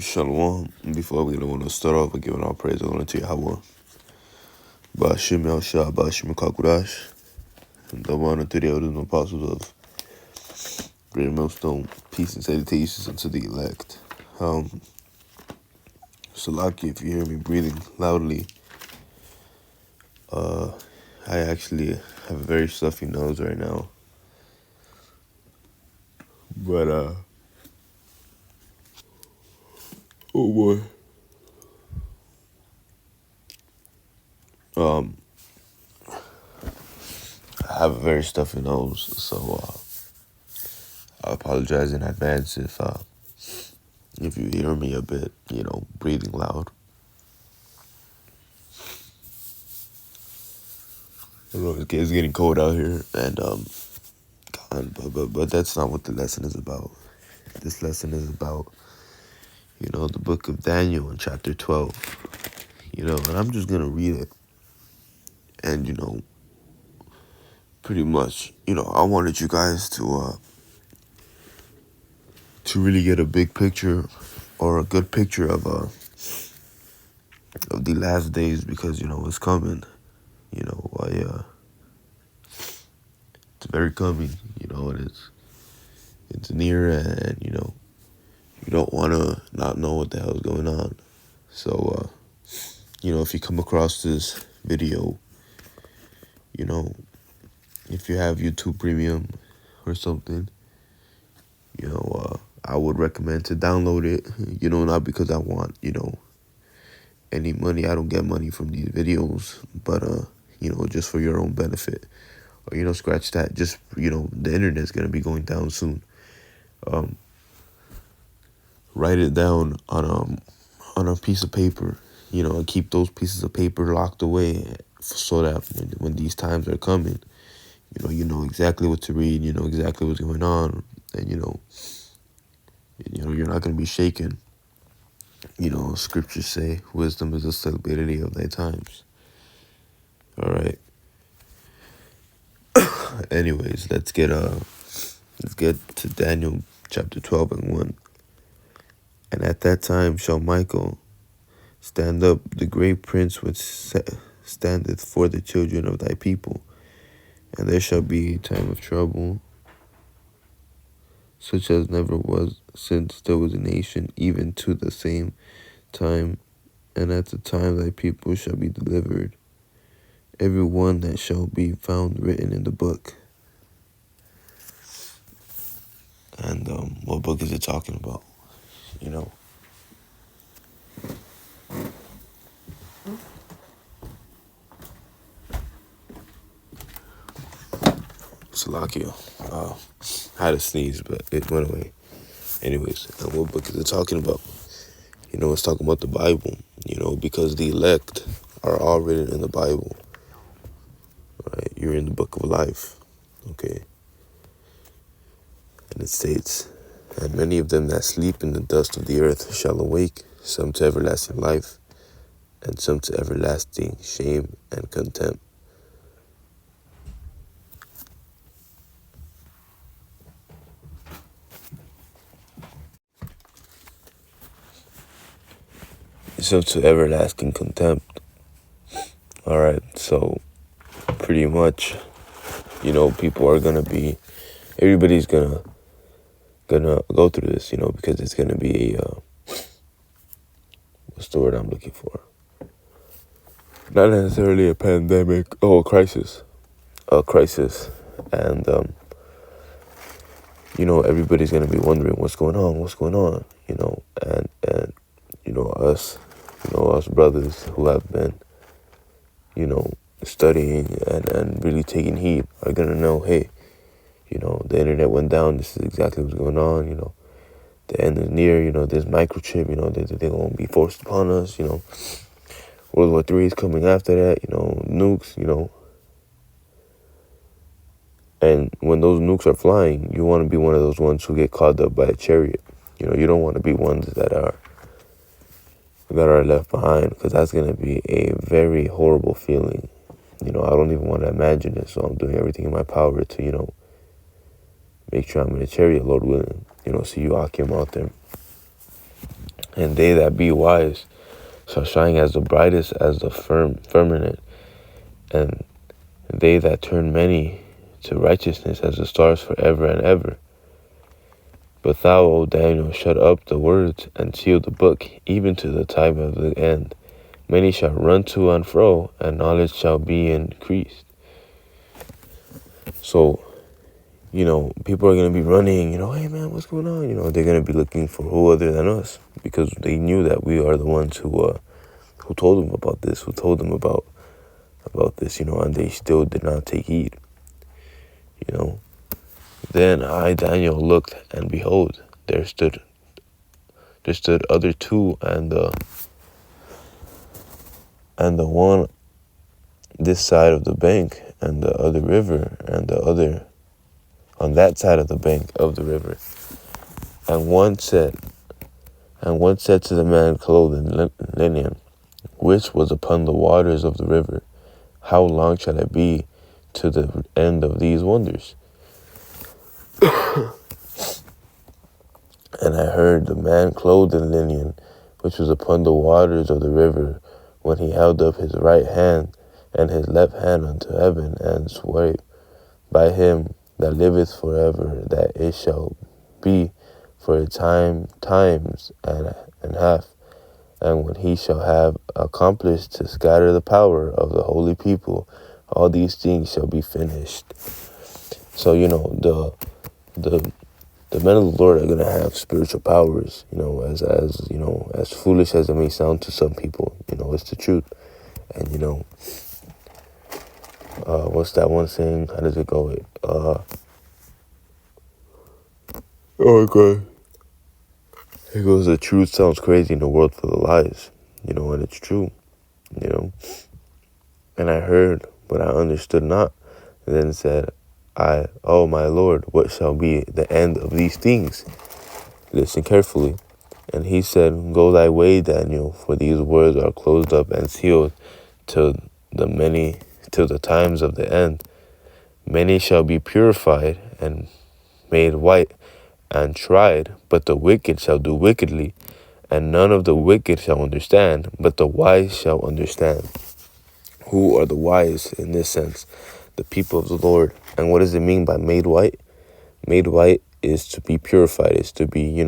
Shalom. Before we want to start off by giving our praise and honor to Yahweh. Ba'ashim Yahushua, Ba'ashim Kakurash. And double honor to the elders and apostles of Greater Millstone. Peace and salutations unto the elect. Salaki, if you hear me breathing loudly, I actually have a very stuffy nose right now. But, oh boy. I have a very stuffy nose, so I apologize in advance if you hear me a bit, breathing loud. I know it's getting cold out here, and but that's not what the lesson is about. This lesson is about, the book of Daniel in chapter 12. And I'm just gonna read it, and pretty much, I wanted you guys to really get a big picture or a good picture of the last days, because it's coming. It's very coming. And it's near, and you don't want to not know what the hell is going on. So if you come across this video, if you have YouTube Premium or something, I would recommend to download it, not because I want, any money. I don't get money from these videos, but, just for your own benefit. Or, scratch that. Just, the internet's going to be going down soon. Write it down on a piece of paper, and keep those pieces of paper locked away so that when these times are coming, you know exactly what to read, exactly what's going on, and you're not going to be shaken. Scriptures say wisdom is the stability of thy times. All right. Anyways, let's get to Daniel chapter 12 and 1. And at that time shall Michael stand up, the great prince which standeth for the children of thy people, and there shall be a time of trouble, such as never was since there was a nation, even to the same time. And at the time thy people shall be delivered, every one that shall be found written in the book. And what book is it talking about? Salakia. I had to sneeze, but it went away. Anyways, what book is it talking about? It's talking about the Bible, because the elect are all written in the Bible. Right? You're in the book of life, okay? And it states, and many of them that sleep in the dust of the earth shall awake, some to everlasting life, and some to everlasting shame and contempt. Some to everlasting contempt. All right, so pretty much, people are everybody's gonna go through this, because it's gonna be what's the word I'm looking for? Not necessarily a pandemic. Oh, a crisis. A crisis. And, everybody's going to be wondering what's going on, and us brothers who have been, studying and really taking heed are going to know, hey, the internet went down. This is exactly what's going on, the end is near, there's microchip, they're going to be forced upon us, World War III is coming after that, nukes, And when those nukes are flying, you want to be one of those ones who get caught up by a chariot. You don't want to be ones that are left behind, because that's going to be a very horrible feeling. I don't even want to imagine it, so I'm doing everything in my power to, make sure I'm in a chariot, Lord willing. See you, Akim, out there. And they that be wise shall shine as the brightest as the firmament, and they that turn many to righteousness as the stars forever and ever. But thou, O Daniel, shut up the words and seal the book, even to the time of the end. Many shall run to and fro, and knowledge shall be increased. So, people are going to be running, hey man, what's going on? They're going to be looking for who other than us, because they knew that we are the ones who told them about this, who told them about this, and they still did not take heed, Then I, Daniel, looked, and behold, there stood other two, and the one this side of the bank, and the other river, and the other on that side of the bank of the river. And one said to the man clothed in linen, which was upon the waters of the river, how long shall it be to the end of these wonders? And I heard the man clothed in linen, which was upon the waters of the river, when he held up his right hand and his left hand unto heaven, and swore by him that liveth forever, that it shall be for a times and half, and when he shall have accomplished to scatter the power of the holy people, all these things shall be finished. So, the men of the Lord are going to have spiritual powers, as foolish as it may sound to some people, it's the truth. And, what's that one saying? How does it go? Oh, God. It goes, the truth sounds crazy in a world full of lies, and it's true, And I heard, but I understood not. And then said I, oh, my Lord, what shall be the end of these things? Listen carefully. And he said, go thy way, Daniel, for these words are closed up and sealed till the times of the end. Many shall be purified and made white and tried, but the wicked shall do wickedly, and none of the wicked shall understand, but the wise shall understand. Who are the wise in this sense? The people of the Lord. And what does it mean by made white? Made white is to be purified, is to be,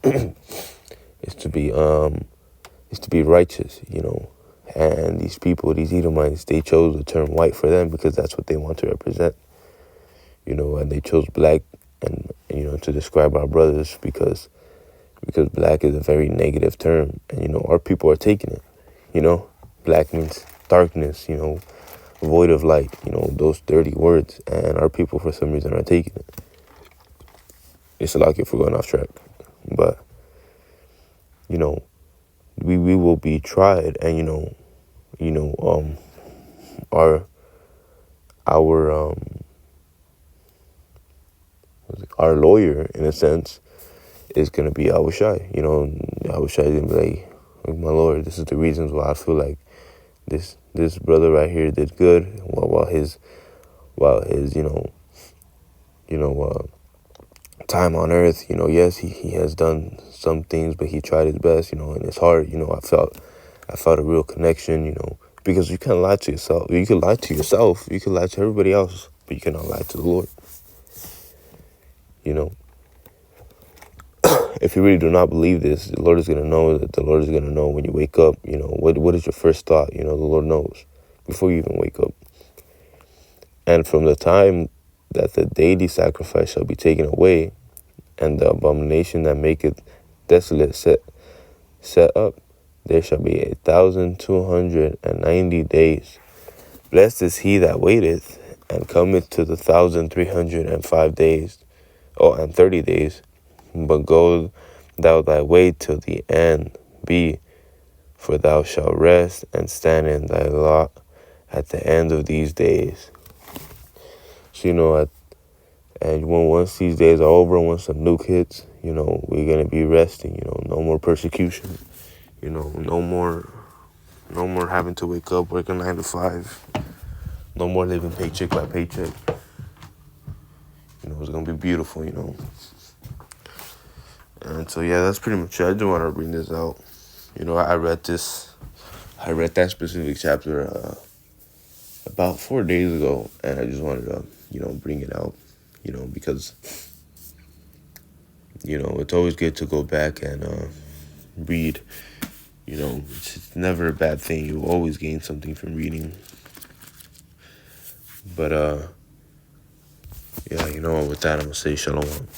is to be righteous, And these people, these Edomites, they chose the term white for them because that's what they want to represent, and they chose black and to describe our brothers because black is a very negative term, and our people are taking it. Black means darkness, void of light, those dirty words, and our people for some reason are taking it. It's a lot if we're going off track, but we will be tried, and our lawyer, in a sense, is going to be Ahushai. Ahushai is going to be like, my Lord, this is the reasons why I feel like this brother right here did good, while his time on earth, yes, he has done some things, but he tried his best, in his heart, I felt a real connection, because you can't lie to yourself. You can lie to yourself, you can lie to everybody else, but you cannot lie to the Lord. If you really do not believe this, the Lord is going to know. That the Lord is going to know when you wake up, what is your first thought, the Lord knows before you even wake up. And from the time that the daily sacrifice shall be taken away, and the abomination that maketh desolate set up, there shall be 1,290 days. Blessed is he that waiteth, and cometh to the 1,305 days, and 30 days. But go thou thy way till the end be, for thou shalt rest and stand in thy lot at the end of these days. So, and once these days are over, once the nuke hits, we're going to be resting, no more persecution, no more having to wake up, working 9 to 5, no more living paycheck by paycheck. It's going to be beautiful, And so yeah, that's pretty much it. I just want to bring this out. I read this. I read that specific chapter about 4 days ago, and I just wanted to bring it out. Because it's always good to go back and read. It's never a bad thing. You always gain something from reading. But yeah, with that, I'm gonna say shalom.